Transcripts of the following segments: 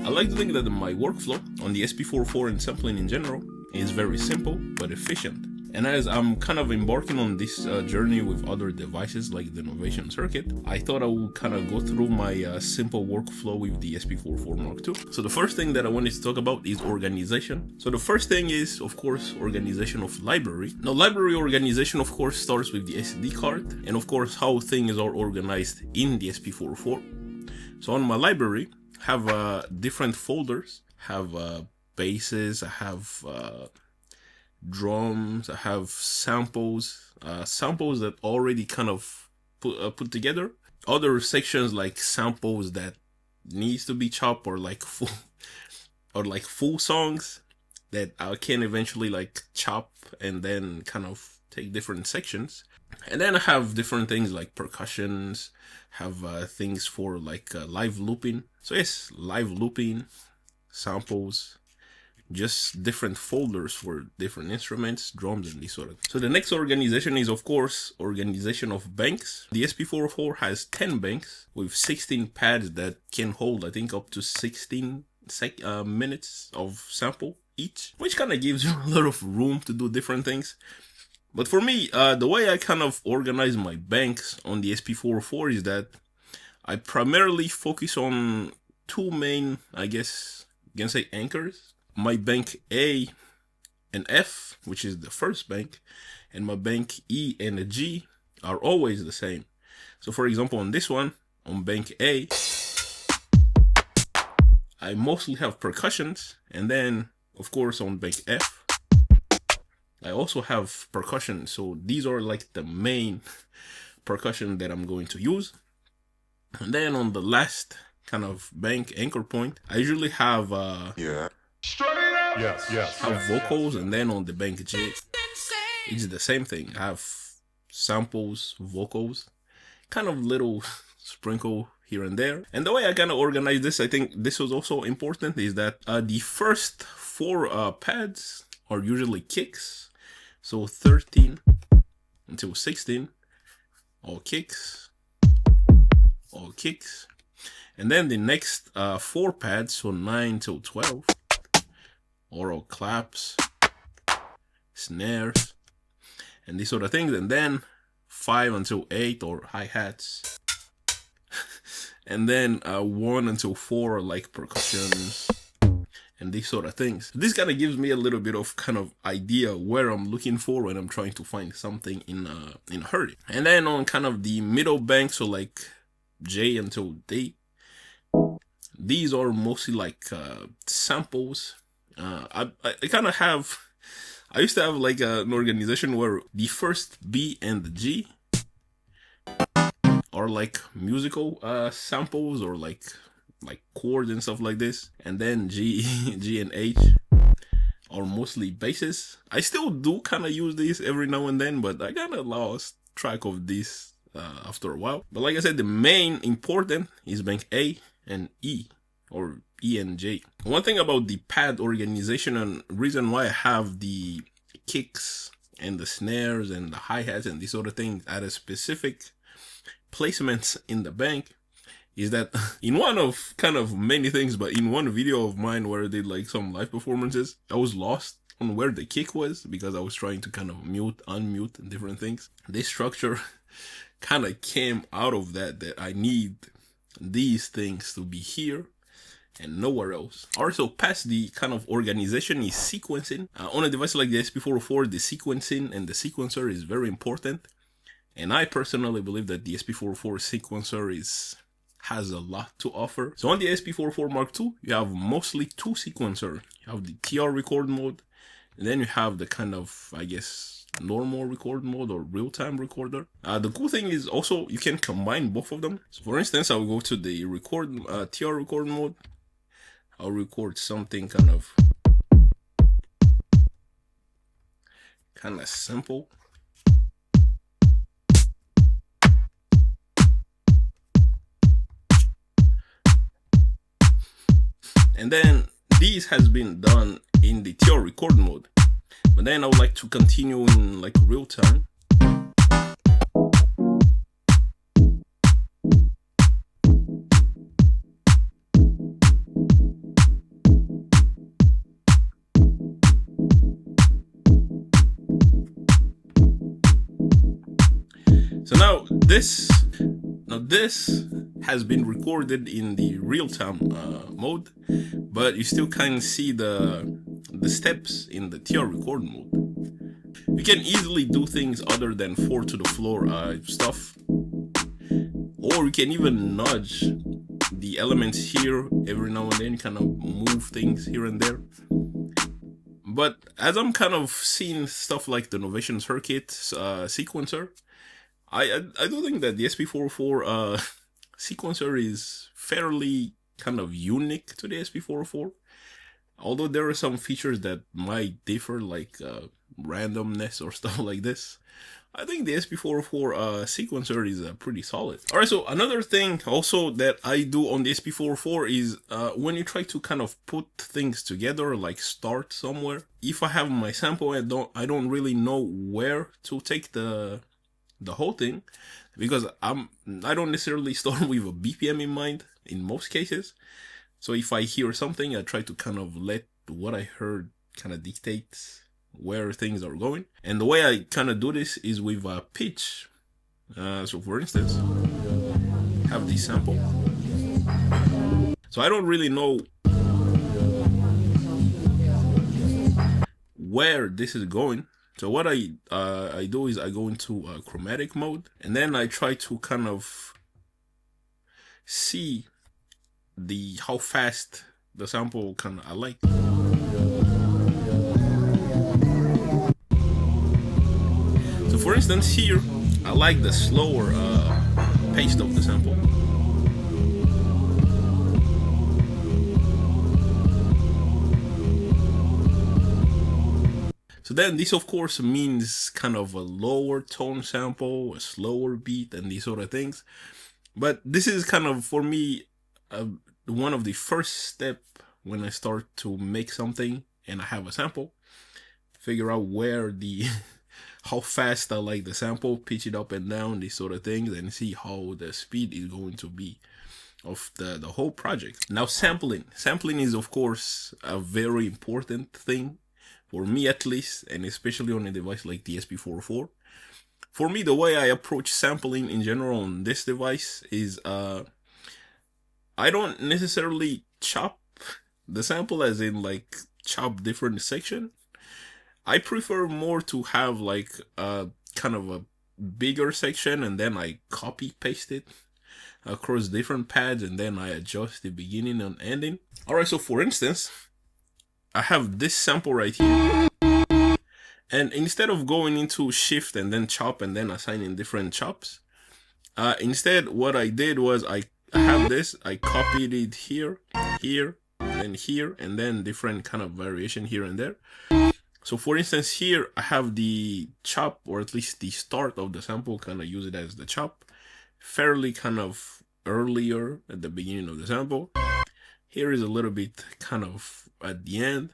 I like to think that my workflow on the SP404 and sampling in general is very simple but efficient. And as I'm kind of embarking on this journey with other devices like the Novation Circuit, I thought I would kind of go through my simple workflow with the SP404 Mark II. So the first thing that I wanted to talk about is organization. So the first thing is, of course, organization of library. Now, library organization, of course, starts with the SD card and, of course, how things are organized in the SP404. So on my library, I have different folders. I have basses, I have drums, I have samples that already kind of put together. Other sections like samples that needs to be chopped, or like full songs that I can eventually like chop and then kind of take different sections. And then I have different things like percussions, have things for like live looping. So yes, live looping, samples, just different folders for different instruments, drums, and this sort of thing. So the next organization is, of course, organization of banks. The SP404 has 10 banks with 16 pads that can hold, I think, up to 16 minutes of sample each, which kind of gives you a lot of room to do different things. But for me, the way I kind of organize my banks on the SP404 is that I primarily focus on two main, I guess you can say, anchors. My bank A and F, which is the first bank, and my bank E and G are always the same. So for example, on this one, on bank A, I mostly have percussions, and then of course on bank F, I also have percussion. So these are like the main percussion that I'm going to use. And then on the last kind of bank anchor point, I usually have vocals, and then on the bank J, it's the same thing. I have samples, vocals, kind of little sprinkle here and there. And the way I kind of organize this, I think this was also important, is that the first four pads are usually kicks. So 13 until 16, all kicks, all kicks. And then the next four pads, so 9 till 12, oral claps, snares, and these sort of things. And then 5 until 8 or hi-hats. And then 1 until 4 are like percussions and these sort of things. This kind of gives me a little bit of kind of idea where I'm looking for when I'm trying to find something in a hurry. And then on kind of the middle bank, so like J until D, these are mostly like samples. I kind of have, I used to have like an organization where the first B and the G are like musical samples, or like chords and stuff like this. And then G and H are mostly basses. I still do kind of use these every now and then, but I kind of lost track of this after a while. But like I said, the main important is bank A and E, or E and J. One thing about the pad organization, and reason why I have the kicks and the snares and the hi-hats and these sort of things at a specific placements in the bank, is that in one of kind of many things, but in one video of mine where I did like some live performances, I was lost on where the kick was because I was trying to kind of mute, unmute, and different things. This structure kind of came out of that I need these things to be here and nowhere else. Also, past the kind of organization is sequencing. On a device like the SP404, the sequencing and the sequencer is very important. And I personally believe that the SP404 sequencer has a lot to offer. So on the SP404 Mark II, you have mostly two sequencers. You have the TR record mode, and then you have the kind of, I guess, normal record mode or real-time recorder. The cool thing is also you can combine both of them. So for instance, I'll go to the TR record mode. I'll record something kind of simple. And then this has been done in the TR record mode. But then I would like to continue in like real time. So now this has been recorded in the real-time mode, but you still can see the steps in the TR record mode. You can easily do things other than 4 to the floor stuff, or you can even nudge the elements here every now and then, kind of move things here and there. But as I'm kind of seeing stuff like the Novation Circuit sequencer, I do think that the SP404 sequencer is fairly kind of unique to the SP404. Although there are some features that might differ, like randomness or stuff like this, I think the SP404 sequencer is pretty solid. Alright, so another thing also that I do on the SP404 is when you try to kind of put things together, like start somewhere. If I have my sample, I don't really know where to take the whole thing, because I don't necessarily start with a BPM in mind in most cases. So if I hear something, I try to kind of let what I heard kind of dictate where things are going. And the way I kind of do this is with a pitch. So for instance, have this sample. So I don't really know where this is going. So what I do is I go into chromatic mode, and then I try to kind of see how fast the sample I like. So for instance here, I like the slower pace of the sample. So then this of course means kind of a lower tone sample, a slower beat, and these sort of things. But this is kind of, for me, one of the first step when I start to make something and I have a sample. Figure out where how fast I like the sample, pitch it up and down, these sort of things, and see how the speed is going to be of the whole project. Now sampling is of course a very important thing, for me at least, and especially on a device like the SP404. For me, the way I approach sampling in general on this device is I don't necessarily chop the sample, as in like chop different section. I prefer more to have like kind of a bigger section, and then I copy paste it across different pads, and then I adjust the beginning and ending. Alright, so for instance, I have this sample right here, and instead of going into shift and then chop and then assigning different chops, instead what I did was I have this, I copied it here, here, and here, and then different kind of variation here and there. So for instance here, I have the chop, or at least the start of the sample, kind of use it as the chop, fairly kind of earlier at the beginning of the sample. Here is a little bit kind of at the end,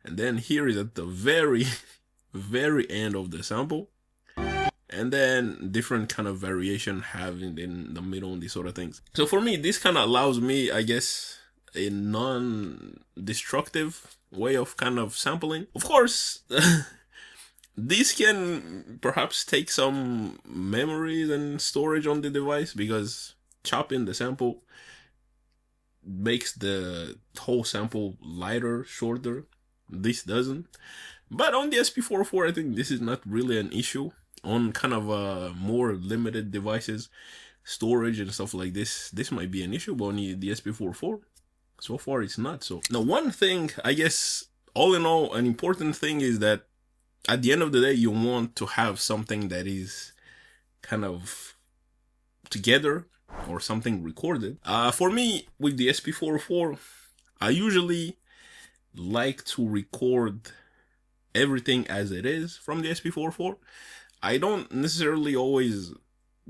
and then here is at the very end of the sample, and then different kind of variation having in the middle and these sort of things. So for me, this kind of allows me, I guess, a non-destructive way of kind of sampling. Of course, this can perhaps take some memories and storage on the device, because chopping the sample makes the whole sample lighter, shorter. This doesn't. But on the SP404, I think this is not really an issue. On kind of more limited devices, storage and stuff like this might be an issue, but on the SP404, so far it's not. So now, one thing, I guess, all in all, an important thing is that at the end of the day, you want to have something that is kind of together, or something recorded. For me, with the SP404, I usually like to record everything as it is from the SP404. I don't necessarily always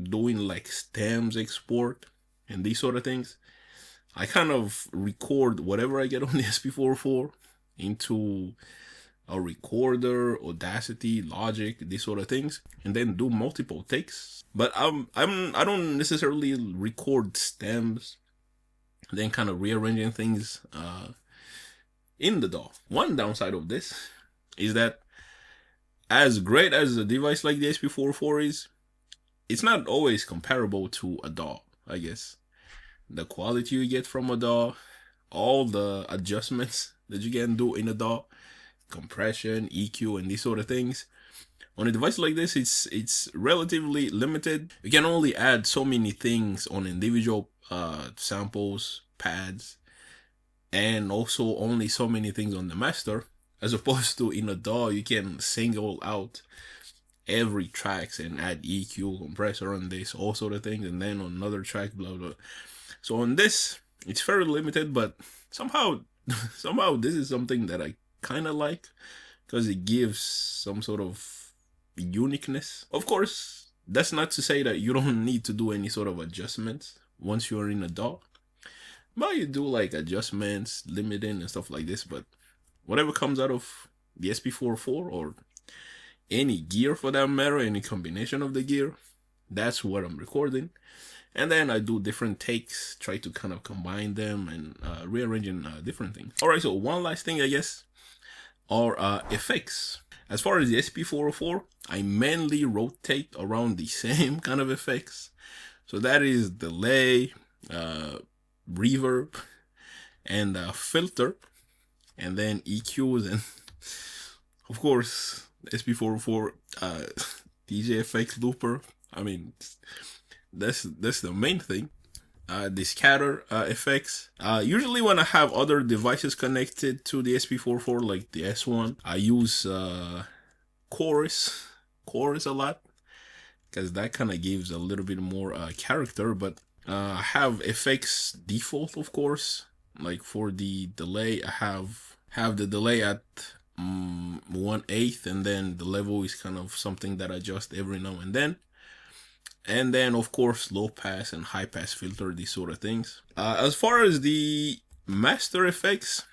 doing like stems export and these sort of things. I kind of record whatever I get on the SP404 into a recorder, Audacity, Logic, these sort of things, and then do multiple takes. But I don't necessarily record stems, then kind of rearranging things in the DAW. One downside of this is that, as great as a device like the SP404 is, it's not always comparable to a DAW, I guess. The quality you get from a DAW, all the adjustments that you can do in a DAW, compression, EQ, and these sort of things. On a device like this, it's relatively limited. You can only add so many things on individual samples, pads, and also only so many things on the master, as opposed to in a DAW, you can single out every tracks and add EQ, compressor on this, all sort of things, and then on another track, blah blah. So on this, it's very limited, but somehow this is something that I kind of like, because it gives some sort of uniqueness. Of course, that's not to say that you don't need to do any sort of adjustments once you're in a DAW, but you do like adjustments, limiting and stuff like this. But whatever comes out of the SP404 or any gear for that matter, any combination of the gear, that's what I'm recording. And then I do different takes, try to kind of combine them and rearranging different things. All right, so one last thing, I guess, are effects. As far as the SP404, I mainly rotate around the same kind of effects. So that is delay, reverb, and filter, and then EQs, and of course, SP404 DJ effects looper. I mean, that's the main thing. The scatter effects. Usually when I have other devices connected to the SP404, like the S1, I use chorus a lot, because that kind of gives a little bit more character. But I have effects default, of course. Like for the delay, I have the delay at 1/8, and then the level is kind of something that I adjust every now and then. And then, of course, low pass and high pass filter, these sort of things. As far as the master effects,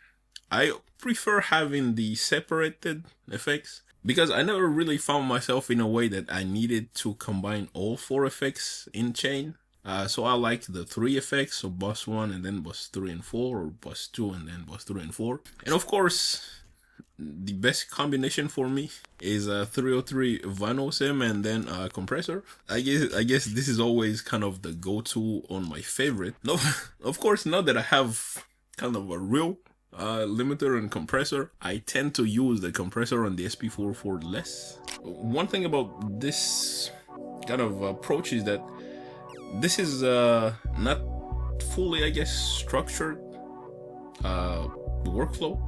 I prefer having the separated effects, because I never really found myself in a way that I needed to combine all 4 effects in chain. So I like the 3 effects, so bus 1 and then bus 3 and 4, or bus 2 and then bus 3 and 4. And of course, the best combination for me is 303 vinyl sim and then compressor. I guess this is always kind of the go-to on my favorite. No, of course, now that I have kind of a real limiter and compressor, I tend to use the compressor on the SP404 less. One thing about this kind of approach is that this is not fully, I guess, structured workflow,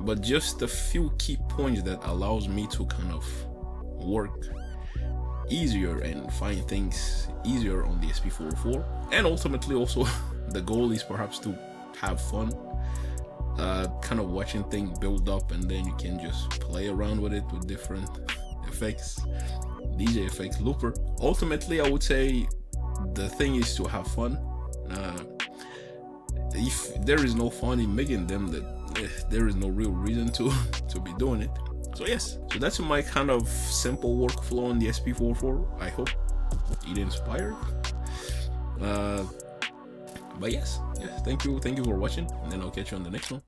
but just a few key points that allows me to kind of work easier and find things easier on the SP404. And ultimately also the goal is perhaps to have fun, kind of watching things build up, and then you can just play around with it with different effects, DJ effects, looper. Ultimately, I would say the thing is to have fun. If there is no fun in making them, there is no real reason to be doing it. So yes, so that's my kind of simple workflow on the SP404. I hope it inspired. But yes, thank you for watching, and then I'll catch you on the next one.